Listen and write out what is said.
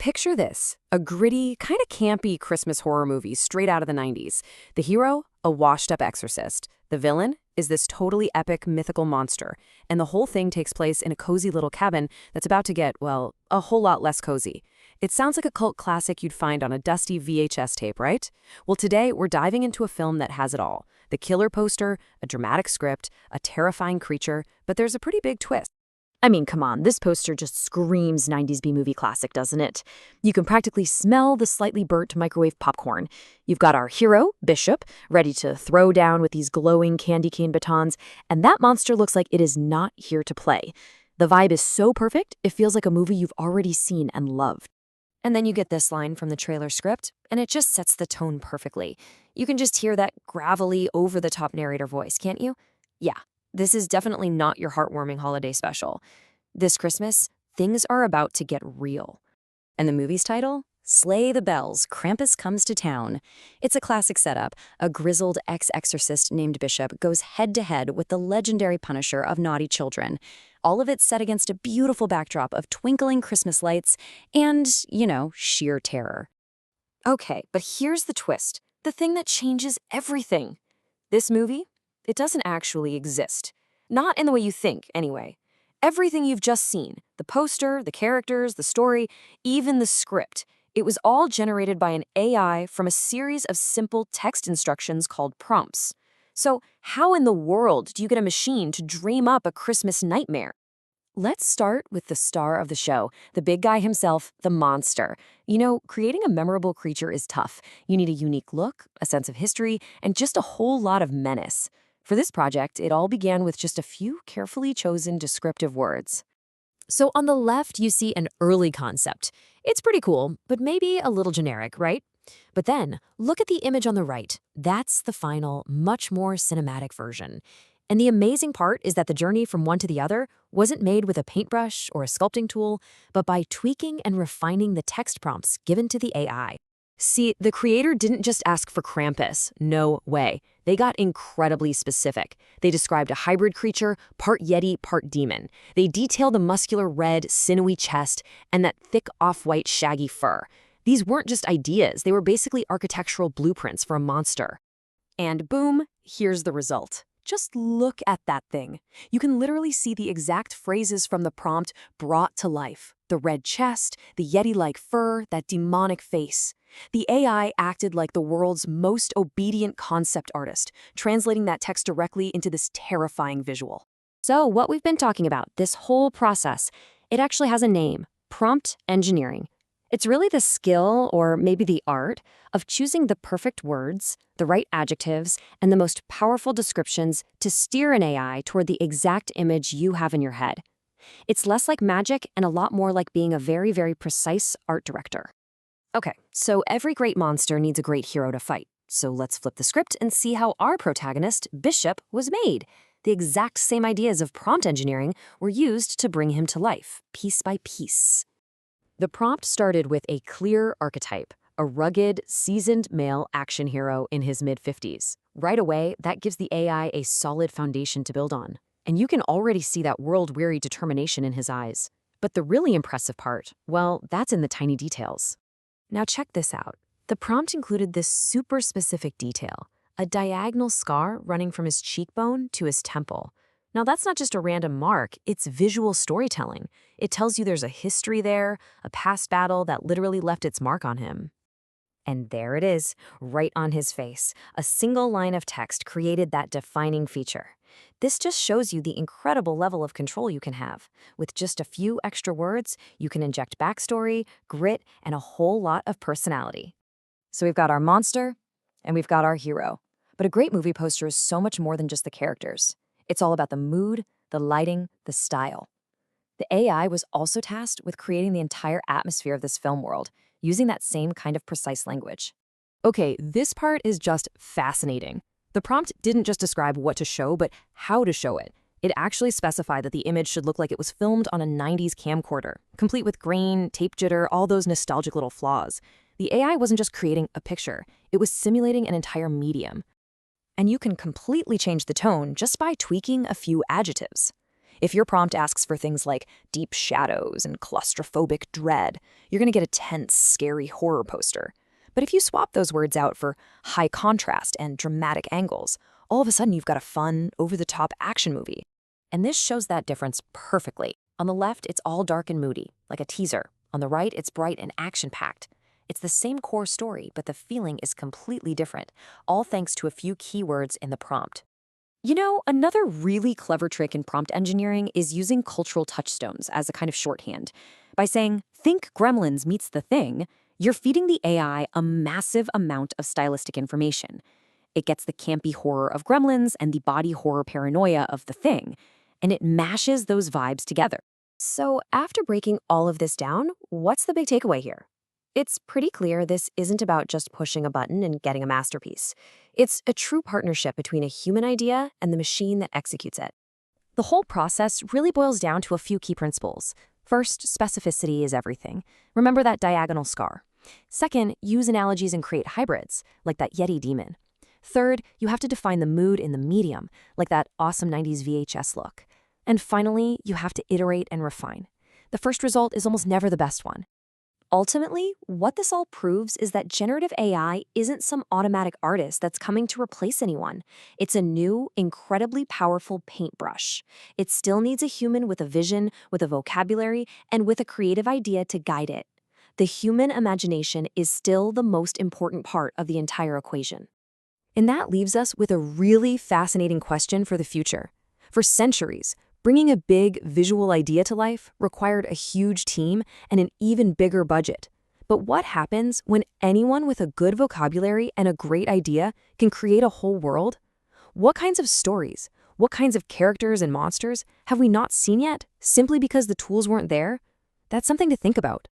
Picture this, a gritty, kind of campy Christmas horror movie straight out of the 90s. The hero, a washed-up exorcist. The villain is this totally epic mythical monster, and the whole thing takes place in a cozy little cabin that's about to get, well, a whole lot less cozy. It sounds like a cult classic you'd find on a dusty VHS tape, right? Well, today we're diving into a film that has it all. The killer poster, a dramatic script, a terrifying creature, but there's a pretty big twist. I mean, come on, this poster just screams 90s B-movie classic, doesn't it? You can practically smell the slightly burnt microwave popcorn. You've got our hero, Bishop, ready to throw down with these glowing candy cane batons, and that monster looks like it is not here to play. The vibe is so perfect, it feels like a movie you've already seen and loved. And then you get this line from the trailer script, and it just sets the tone perfectly. You can just hear that gravelly, over-the-top narrator voice, can't you? Yeah. This is definitely not your heartwarming holiday special. This Christmas, things are about to get real. And the movie's title? Slay the Bells, Krampus Comes to Town. It's a classic setup. A grizzled ex-exorcist named Bishop goes head-to-head with the legendary punisher of naughty children. All of it set against a beautiful backdrop of twinkling Christmas lights and, sheer terror. Okay, but here's the twist. The thing that changes everything. This movie? It doesn't actually exist. Not in the way you think, anyway. Everything you've just seen, the poster, the characters, the story, even the script, it was all generated by an AI from a series of simple text instructions called prompts. So how in the world do you get a machine to dream up a Christmas nightmare? Let's start with the star of the show, the big guy himself, the monster. Creating a memorable creature is tough. You need a unique look, a sense of history, and just a whole lot of menace. For this project, it all began with just a few carefully chosen descriptive words. So on the left, you see an early concept. It's pretty cool, but maybe a little generic, right? But then, look at the image on the right. That's the final, much more cinematic version. And the amazing part is that the journey from one to the other wasn't made with a paintbrush or a sculpting tool, but by tweaking and refining the text prompts given to the AI. See, the creator didn't just ask for Krampus. No way. They got incredibly specific. They described a hybrid creature, part Yeti, part demon. They detailed the muscular red, sinewy chest and that thick off-white shaggy fur. These weren't just ideas. They were basically architectural blueprints for a monster. And boom, here's the result. Just look at that thing. You can literally see the exact phrases from the prompt brought to life. The red chest, the Yeti-like fur, that demonic face. The AI acted like the world's most obedient concept artist, translating that text directly into this terrifying visual. So what we've been talking about, this whole process, it actually has a name, prompt engineering. It's really the skill, or maybe the art, of choosing the perfect words, the right adjectives, and the most powerful descriptions to steer an AI toward the exact image you have in your head. It's less like magic and a lot more like being a very, very precise art director. Okay, so every great monster needs a great hero to fight. So let's flip the script and see how our protagonist, Bishop, was made. The exact same ideas of prompt engineering were used to bring him to life, piece by piece. The prompt started with a clear archetype, a rugged, seasoned male action hero in his mid-50s. Right away, that gives the AI a solid foundation to build on. And you can already see that world-weary determination in his eyes. But the really impressive part, well, that's in the tiny details. Now check this out. The prompt included this super specific detail, a diagonal scar running from his cheekbone to his temple. Now that's not just a random mark, it's visual storytelling. It tells you there's a history there, a past battle that literally left its mark on him. And there it is, right on his face. A single line of text created that defining feature. This just shows you the incredible level of control you can have. With just a few extra words, you can inject backstory, grit, and a whole lot of personality. So we've got our monster, and we've got our hero. But a great movie poster is so much more than just the characters. It's all about the mood, the lighting, the style. The AI was also tasked with creating the entire atmosphere of this film world, using that same kind of precise language. Okay, this part is just fascinating. The prompt didn't just describe what to show, but how to show it. It actually specified that the image should look like it was filmed on a 90s camcorder, complete with grain, tape jitter, all those nostalgic little flaws. The AI wasn't just creating a picture, it was simulating an entire medium. And you can completely change the tone just by tweaking a few adjectives. If your prompt asks for things like deep shadows and claustrophobic dread, you're going to get a tense, scary horror poster. But if you swap those words out for high contrast and dramatic angles, all of a sudden you've got a fun, over-the-top action movie. And this shows that difference perfectly. On the left, it's all dark and moody, like a teaser. On the right, it's bright and action-packed. It's the same core story, but the feeling is completely different, all thanks to a few keywords in the prompt. You know, another really clever trick in prompt engineering is using cultural touchstones as a kind of shorthand. By saying, think Gremlins meets the thing, you're feeding the AI a massive amount of stylistic information. It gets the campy horror of Gremlins and the body horror paranoia of the thing, and it mashes those vibes together. So after breaking all of this down, what's the big takeaway here? It's pretty clear this isn't about just pushing a button and getting a masterpiece. It's a true partnership between a human idea and the machine that executes it. The whole process really boils down to a few key principles. First, specificity is everything. Remember that diagonal scar. Second, use analogies and create hybrids, like that Yeti demon. Third, you have to define the mood in the medium, like that awesome 90s VHS look. And finally, you have to iterate and refine. The first result is almost never the best one. Ultimately, what this all proves is that generative AI isn't some automatic artist that's coming to replace anyone. It's a new, incredibly powerful paintbrush. It still needs a human with a vision, with a vocabulary, and with a creative idea to guide it. The human imagination is still the most important part of the entire equation. And that leaves us with a really fascinating question for the future. For centuries, bringing a big visual idea to life required a huge team and an even bigger budget. But what happens when anyone with a good vocabulary and a great idea can create a whole world? What kinds of stories, what kinds of characters and monsters have we not seen yet simply because the tools weren't there? That's something to think about.